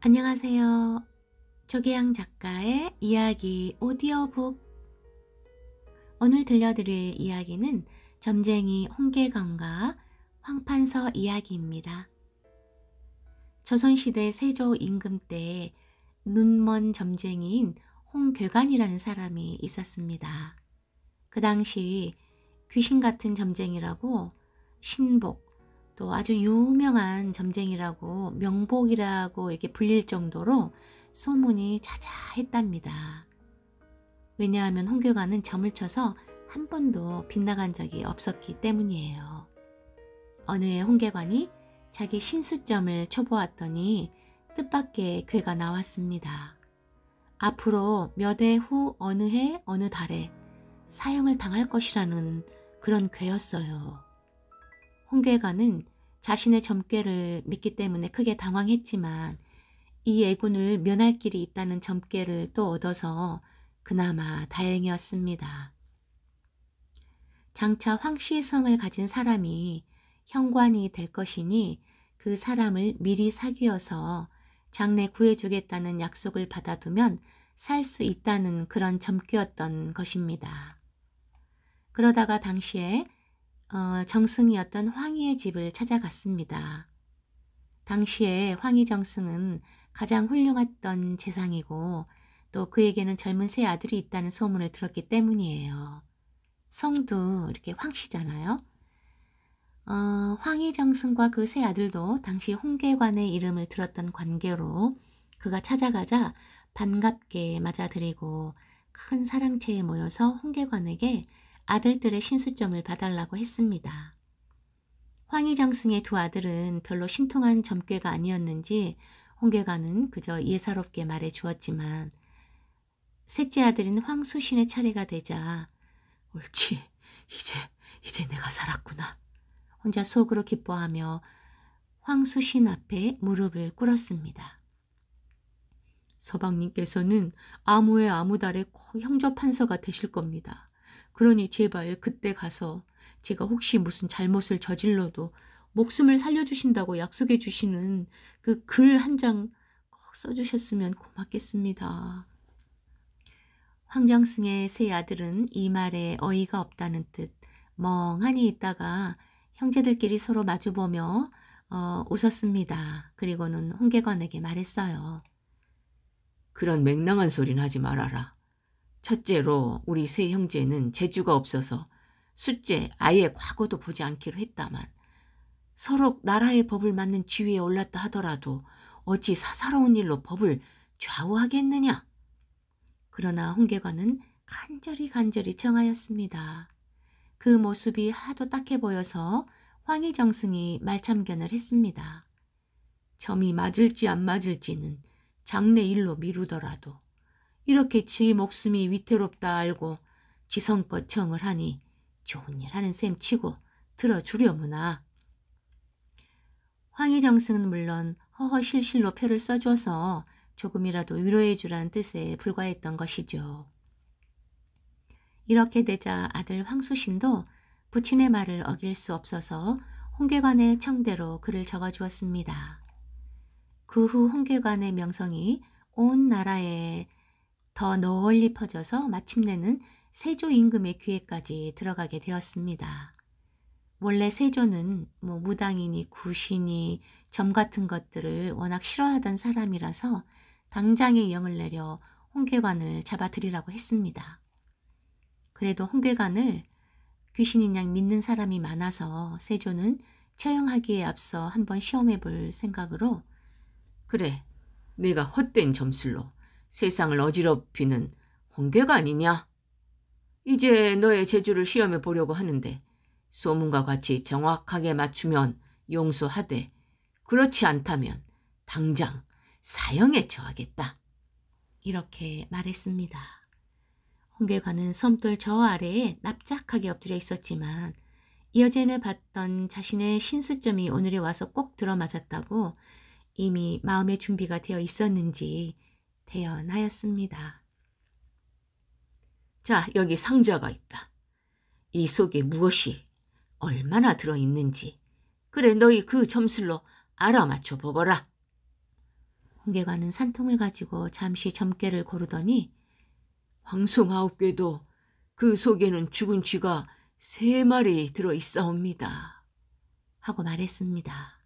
안녕하세요. 조계양 작가의 이야기 오디오북. 오늘 들려드릴 이야기는 점쟁이 홍계관과 황판서 이야기입니다. 조선시대 세조 임금 때 눈먼 점쟁이인 홍괴관이라는 사람이 있었습니다. 그 당시 귀신 같은 점쟁이라고 신복, 또 아주 유명한 점쟁이라고 명복이라고 이렇게 불릴 정도로 소문이 자자했답니다. 왜냐하면 홍교관은 점을 쳐서 한 번도 빗나간 적이 없었기 때문이에요. 어느 해 홍계관이 자기 신수점을 쳐보았더니 뜻밖의 괴가 나왔습니다. 앞으로 몇 해 후 어느 해 어느 달에 사형을 당할 것이라는 그런 괴였어요. 홍계관은 자신의 점괘를 믿기 때문에 크게 당황했지만 이 애군을 면할 길이 있다는 점괘를 또 얻어서 그나마 다행이었습니다. 장차 황씨성을 가진 사람이 형관이 될 것이니 그 사람을 미리 사귀어서 장래 구해주겠다는 약속을 받아두면 살 수 있다는 그런 점괘였던 것입니다. 그러다가 당시에 정승이었던 황희의 집을 찾아갔습니다. 당시에 황희정승은 가장 훌륭했던 재상이고 또 그에게는 젊은 세 아들이 있다는 소문을 들었기 때문이에요. 성도 이렇게 황씨잖아요. 황희정승과 그 세 아들도 당시 홍계관의 이름을 들었던 관계로 그가 찾아가자 반갑게 맞아들이고 큰 사랑채에 모여서 홍계관에게 아들들의 신수점을 봐달라고 했습니다. 황희정승의 두 아들은 별로 신통한 점괘가 아니었는지 홍계관은 그저 예사롭게 말해 주었지만 셋째 아들인 황수신의 차례가 되자 옳지, 이제 내가 살았구나. 혼자 속으로 기뻐하며 황수신 앞에 무릎을 꿇었습니다. 서방님께서는 아무의 아무달에 꼭 형조판서가 되실 겁니다. 그러니 제발 그때 가서 제가 혹시 무슨 잘못을 저질러도 목숨을 살려주신다고 약속해 주시는 그 글 한 장 꼭 써주셨으면 고맙겠습니다. 황정승의 세 아들은 이 말에 어이가 없다는 듯 멍하니 있다가 형제들끼리 서로 마주보며 웃었습니다. 그리고는 홍계관에게 말했어요. 그런 맹랑한 소리는 하지 말아라. 첫째로 우리 세 형제는 재주가 없어서 숫째 아예 과거도 보지 않기로 했다만 서로 나라의 법을 맞는 지위에 올랐다 하더라도 어찌 사사로운 일로 법을 좌우하겠느냐. 그러나 홍계관은 간절히 청하였습니다. 그 모습이 하도 딱해 보여서 황희정승이 말참견을 했습니다. 점이 맞을지 안 맞을지는 장래 일로 미루더라도 이렇게 지 목숨이 위태롭다 알고 지성껏 청을 하니 좋은 일 하는 셈 치고 들어주려무나. 황희정승은 물론 허허실실로 표를 써줘서 조금이라도 위로해 주라는 뜻에 불과했던 것이죠. 이렇게 되자 아들 황수신도 부친의 말을 어길 수 없어서 홍계관의 청대로 글을 적어주었습니다. 그 후 홍계관의 명성이 온 나라에 더 널리 퍼져서 마침내는 세조 임금의 귀에까지 들어가게 되었습니다. 원래 세조는 무당이니 구신이 점 같은 것들을 워낙 싫어하던 사람이라서 당장에 영을 내려 홍계관을 잡아들이라고 했습니다. 그래도 홍계관을 귀신인 양 믿는 사람이 많아서 세조는 처형하기에 앞서 한번 시험해 볼 생각으로 그래, 내가 헛된 점술로 세상을 어지럽히는 홍계관이냐? 이제 너의 재주를 시험해 보려고 하는데 소문과 같이 정확하게 맞추면 용서하되 그렇지 않다면 당장 사형에 처하겠다. 이렇게 말했습니다. 홍계관은 섬돌 저 아래에 납작하게 엎드려 있었지만 이어전에 봤던 자신의 신수점이 오늘에 와서 꼭 들어맞았다고 이미 마음의 준비가 되어 있었는지 대연하였습니다. 자, 여기 상자가 있다. 이 속에 무엇이 얼마나 들어있는지 그래 너희 그 점술로 알아맞혀 보거라. 홍계관은 산통을 가지고 잠시 점괘를 고르더니 황송 9개도 그 속에는 죽은 쥐가 3마리 들어있사옵니다. 하고 말했습니다.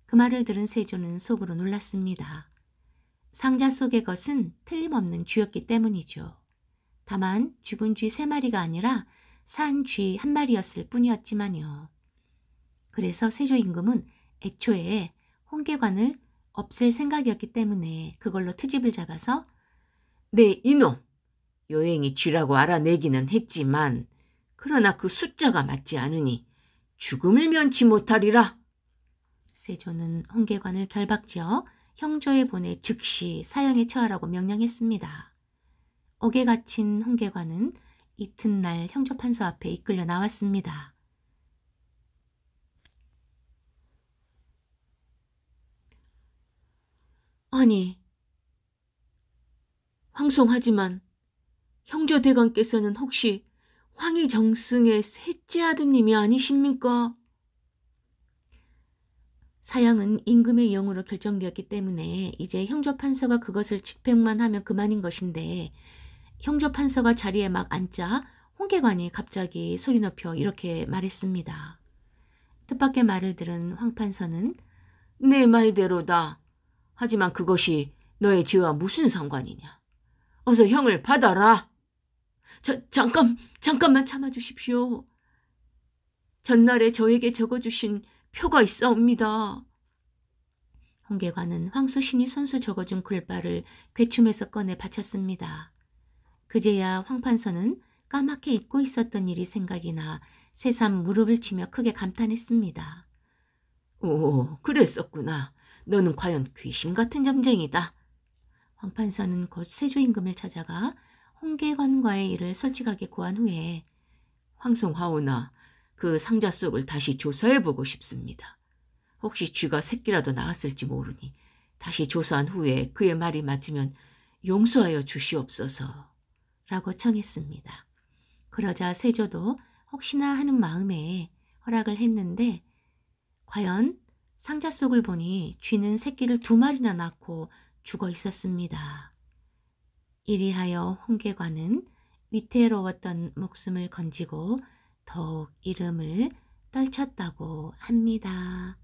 그 말을 들은 세조는 속으로 놀랐습니다. 상자 속의 것은 틀림없는 쥐였기 때문이죠. 다만 죽은 쥐 3마리가 아니라 산 쥐 1마리였을 뿐이었지만요. 그래서 세조 임금은 애초에 홍계관을 없앨 생각이었기 때문에 그걸로 트집을 잡아서 네 이놈! 여행이 쥐라고 알아내기는 했지만 그러나 그 숫자가 맞지 않으니 죽음을 면치 못하리라. 세조는 홍계관을 결박지어 형조에 보내 즉시 사형에 처하라고 명령했습니다. 옥에 갇힌 홍계관은 이튿날 형조판서 앞에 이끌려 나왔습니다. 아니, 황송하지만 형조대감께서는 혹시 황희정승의 셋째 아드님이 아니십니까? 사형은 임금의 영으로 결정되었기 때문에 이제 형조판서가 그것을 집행만 하면 그만인 것인데 형조판서가 자리에 막 앉자 홍계관이 갑자기 소리 높여 이렇게 말했습니다. 뜻밖의 말을 들은 황판서는 내 말대로다. 하지만 그것이 너의 죄와 무슨 상관이냐. 어서 형을 받아라. 잠깐만 참아주십시오. 전날에 저에게 적어주신 표가 있사옵니다. 홍계관은 황수신이 손수 적어준 글발을 괴춤에서 꺼내 바쳤습니다. 그제야 황판서는 까맣게 잊고 있었던 일이 생각이 나 새삼 무릎을 치며 크게 감탄했습니다. 오, 그랬었구나. 너는 과연 귀신 같은 점쟁이다. 황판서는 곧 세조 임금을 찾아가 홍계관과의 일을 솔직하게 고한 후에 황송하오나 그 상자 속을 다시 조사해보고 싶습니다. 혹시 쥐가 새끼라도 나왔을지 모르니 다시 조사한 후에 그의 말이 맞으면 용서하여 주시옵소서. 라고 청했습니다. 그러자 세조도 혹시나 하는 마음에 허락을 했는데 과연 상자 속을 보니 쥐는 새끼를 2마리나 낳고 죽어 있었습니다. 이리하여 홍계관은 위태로웠던 목숨을 건지고 더욱 이름을 떨쳤다고 합니다.